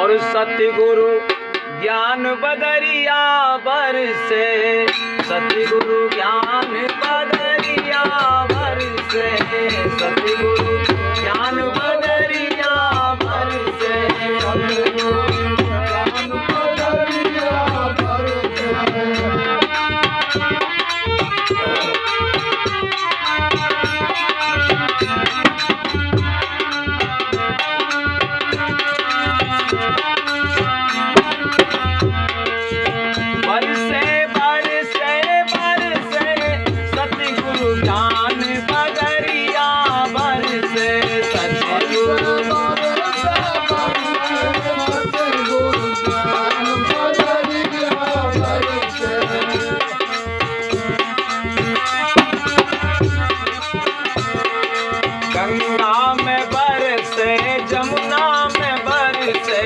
और सतगुरु ज्ञान बदरिया बरसे, सतगुरु ज्ञान बदरिया बरसे, सतगुरु ज्ञान बदरिया बरसे, सतगुरु ज्ञान बदरिया बरसे। गंगा में बरसे जमुना में बरसे,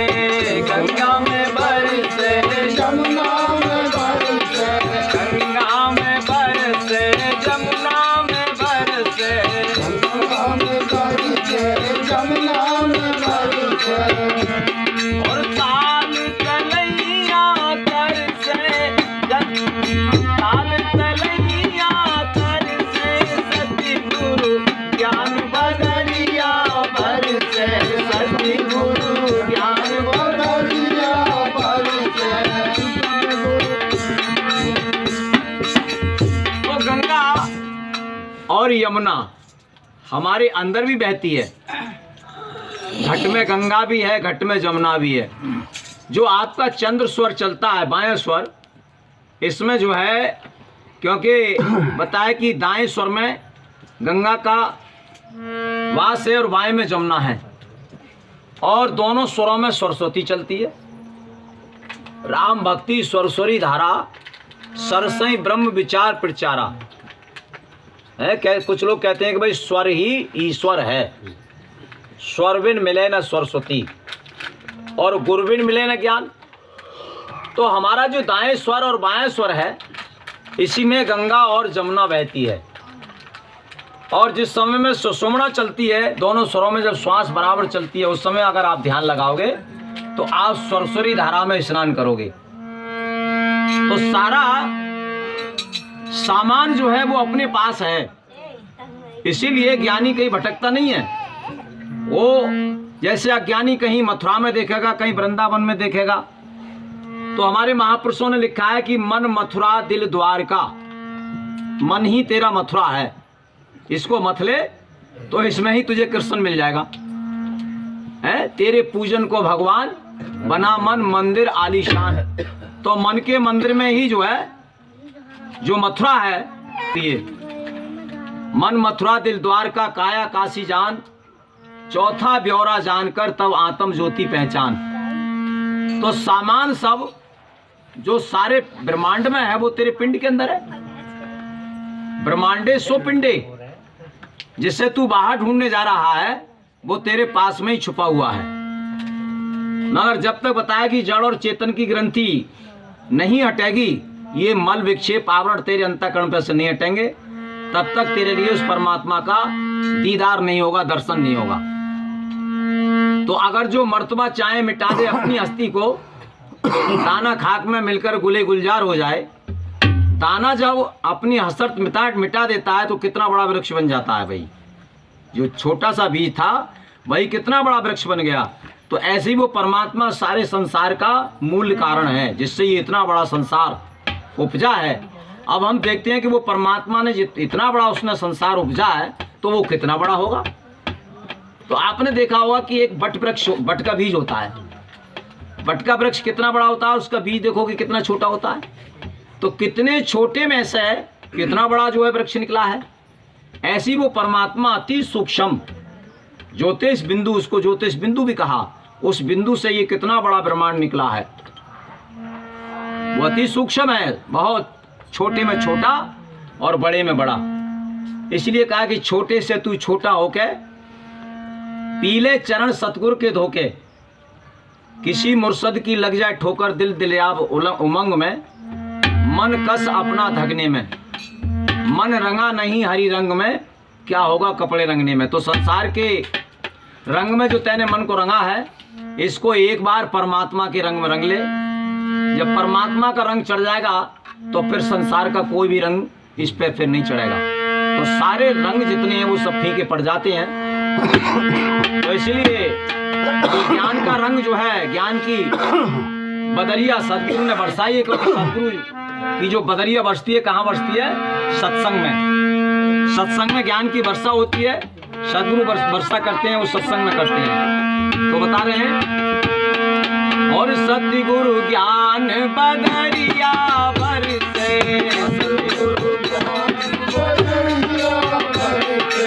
गंगा में बरसे जमुना में बरसे, गंगा में बरसे जमुना में बरसे, गंगा में बरसे जमुना में बरसे। और ताल तलैया तरसे, ताल तलैया तरसे, सतगुरु ज्ञान बदरिया बरसे, सतगुरु ज्ञान बदरिया बरसे। तो गंगा और यमुना हमारे अंदर भी बहती है, घट में गंगा भी है, घट में जमुना भी है। जो आपका चंद्र स्वर चलता है बाएं स्वर, इसमें जो है, क्योंकि बताया कि दाएं स्वर में गंगा का वास है और बाएं में जमुना है, और दोनों स्वरों में सरस्वती चलती है। राम भक्ति सरस्वती धारा, सरसई ब्रह्म विचार प्रचारा है। कुछ लोग कहते हैं कि भाई स्वर ही ईश्वर है, स्वर बिन मिले न सरस्वती और गुरु बिन मिले न ज्ञान। तो हमारा जो दाएं स्वर और बाएं स्वर है, इसी में गंगा और जमुना बहती है। और जिस समय में सुषुम्ना चलती है, दोनों स्वरों में जब श्वास बराबर चलती है, उस समय अगर आप ध्यान लगाओगे तो आप सरस्वती धारा में स्नान करोगे। तो सारा सामान जो है वो अपने पास है, इसीलिए ज्ञानी कहीं भटकता नहीं है। वो जैसे अज्ञानी कहीं मथुरा में देखेगा, कहीं वृंदावन में देखेगा। तो हमारे महापुरुषों ने लिखा है कि मन मथुरा दिल द्वारका, मन ही तेरा मथुरा है, इसको मत ले तो इसमें ही तुझे कृष्ण मिल जाएगा। है तेरे पूजन को भगवान बना मन मंदिर आलीशान। तो मन के मंदिर में ही जो है, जो मथुरा है, ये मन मथुरा दिल द्वारका काया काशी जान, चौथा ब्यौरा जानकर तब आत्म ज्योति पहचान। तो सामान सब जो सारे ब्रह्मांड में है वो तेरे पिंड के अंदर है। ब्रह्मांडे सो पिंडे, जिससे तू बाहर ढूंढने जा रहा है वो तेरे पास में ही छुपा हुआ है। मगर जब तक बताया कि जड़ और चेतन की ग्रंथि नहीं हटेगी, ये मल विक्षेप आवरण तेरे अंतःकरण पर से नहीं हटेंगे, तब तक तेरे लिए उस परमात्मा का दीदार नहीं होगा, दर्शन नहीं होगा। तो अगर जो मर्तबा चाहे मिटा दे अपनी हस्ती को, दाना खाक में मिलकर गुले गुलजार हो जाए। दाना जब अपनी हसरत मिटा देता है तो कितना बड़ा वृक्ष बन जाता है भाई। जो छोटा सा बीज था वही कितना बड़ा वृक्ष बन गया। तो ऐसे ही वो परमात्मा सारे संसार का मूल कारण है, जिससे ये इतना बड़ा संसार उपजा है। अब हम देखते हैं कि वो परमात्मा ने इतना बड़ा उसने संसार उपजा है तो वो कितना बड़ा होगा। तो आपने देखा होगा कि एक बट वृक्ष, बट का बीज होता है, बट का वृक्ष कितना बड़ा होता है, उसका बीज देखोगे कितना छोटा होता है। तो कितने छोटे में से कितना बड़ा जो है वृक्ष निकला है। ऐसी वो परमात्मा अति सूक्ष्म ज्योतिष बिंदु, उसको ज्योतिष बिंदु भी कहा, उस बिंदु से ये कितना बड़ा ब्रह्मांड निकला है। वो अति सूक्ष्म है, बहुत छोटे में छोटा और बड़े में बड़ा। इसलिए कहा कि छोटे से तू छोटा होके पीले चरण सतगुरु के धोखे, किसी मुर्शद की लग जाए ठोकर दिल दिलयाब उमंग में, मन कस अपना धगने में, मन रंगा नहीं हरी रंग में, क्या होगा कपड़े रंगने में। तो संसार के रंग में जो तैने मन को रंगा है इसको एक बार परमात्मा के रंग में रंग ले। जब परमात्मा का रंग चढ़ जाएगा तो फिर संसार का कोई भी रंग इस पे फिर नहीं चढ़ेगा। तो सारे रंग जितने हैं वो सब फीके पड़ जाते हैं। तो इसलिए ज्ञान का रंग जो है, ज्ञान की बदरिया सदगुरु ने बरसाई है। क्योंकि सदगुरु की जो बदरिया बरसती है, कहाँ बरसती है? सत्संग में। सत्संग में ज्ञान की वर्षा होती है। सदगुरु वर्षा करते हैं, वो सत्संग में करते हैं। तो बता रहे हैं, और सतगुरु ज्ञान बदरिया बरसे, सतगुरु ज्ञान बदरिया बरसे।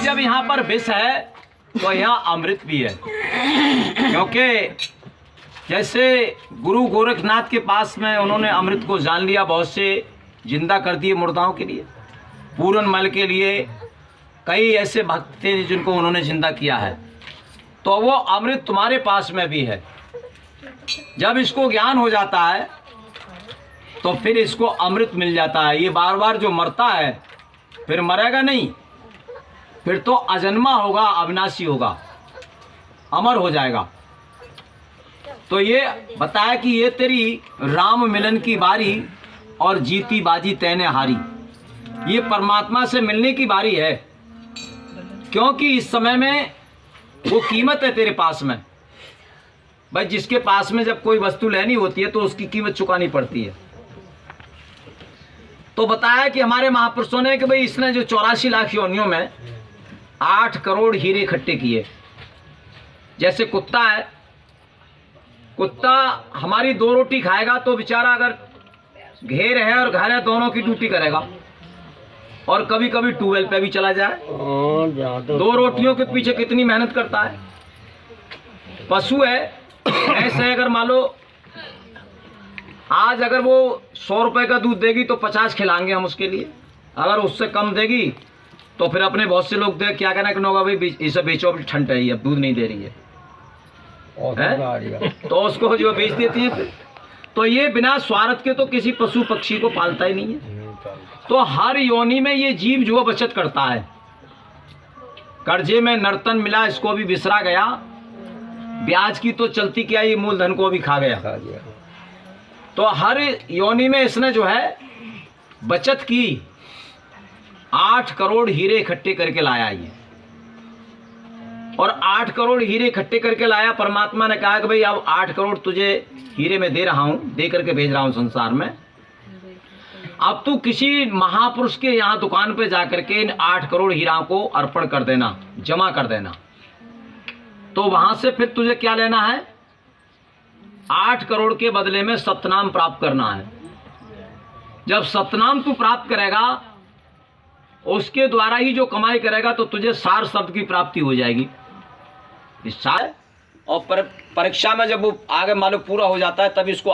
जब यहाँ पर विष है तो यहाँ अमृत भी है। क्योंकि जैसे गुरु गोरखनाथ के पास में उन्होंने अमृत को जान लिया, बहुत से जिंदा कर दिए मुर्दाओं के लिए, पूरन मल के लिए कई ऐसे भक्त थे जिनको उन्होंने जिंदा किया है। तो वो अमृत तुम्हारे पास में भी है। जब इसको ज्ञान हो जाता है तो फिर इसको अमृत मिल जाता है। ये बार बार जो मरता है फिर मरेगा नहीं, फिर तो अजन्मा होगा, अविनाशी होगा, अमर हो जाएगा। तो ये बताया कि ये तेरी राम मिलन की बारी और जीती बाजी तैने हारी। ये परमात्मा से मिलने की बारी है, क्योंकि इस समय में वो कीमत है तेरे पास में। भाई जिसके पास में जब कोई वस्तु लेनी होती है तो उसकी कीमत चुकानी पड़ती है। तो बताया कि हमारे महापुरुषों ने कि भाई इसने जो 84 लाख योनियों में 8 करोड़ हीरे इकट्ठे किए। जैसे कुत्ता है, कुत्ता हमारी 2 रोटी खाएगा तो बेचारा अगर घेर है और घर है दोनों की ड्यूटी करेगा, और कभी कभी ट्यूबवेल पे भी चला जाए। 2 रोटियों के पीछे कितनी मेहनत करता है। पशु है, ऐसे अगर मान लो आज अगर वो 100 रुपए का दूध देगी तो 50 खिलाएंगे हम उसके लिए। अगर उससे कम देगी तो फिर अपने बहुत से लोग देख क्या कहना कि नोगा भाई इसे बेचो, अब ठंड है, अब दूध नहीं दे रही है, तो उसको जो बेच देती है फिर। तो ये बिना स्वार्थ के तो किसी पशु पक्षी को पालता ही नहीं है। तो हर योनि में ये जीव जो बचत करता है। कर्जे में नर्तन मिला, इसको भी बिसरा गया, ब्याज की तो चलती क्या, ये मूलधन को भी खा गया। तो हर योनि में इसने जो है बचत की, 8 करोड़ हीरे इकट्ठे करके लाया ये। और 8 करोड़ हीरे इकट्ठे करके लाया। परमात्मा ने कहा कि भाई अब 8 करोड़ तुझे हीरे में दे रहा हूं, दे करके भेज रहा हूं संसार में। अब तू किसी महापुरुष के यहाँ दुकान पे जाकर के इन 8 करोड़ हीरा को अर्पण कर देना, जमा कर देना। तो वहां से फिर तुझे क्या लेना है? 8 करोड़ के बदले में सतनाम प्राप्त करना है। जब सतनाम तू प्राप्त करेगा, उसके द्वारा ही जो कमाई करेगा, तो तुझे सार शब्द की प्राप्ति हो जाएगी। इस सार और परीक्षा में जब वो आगे मालूम पूरा हो जाता है, तब इसको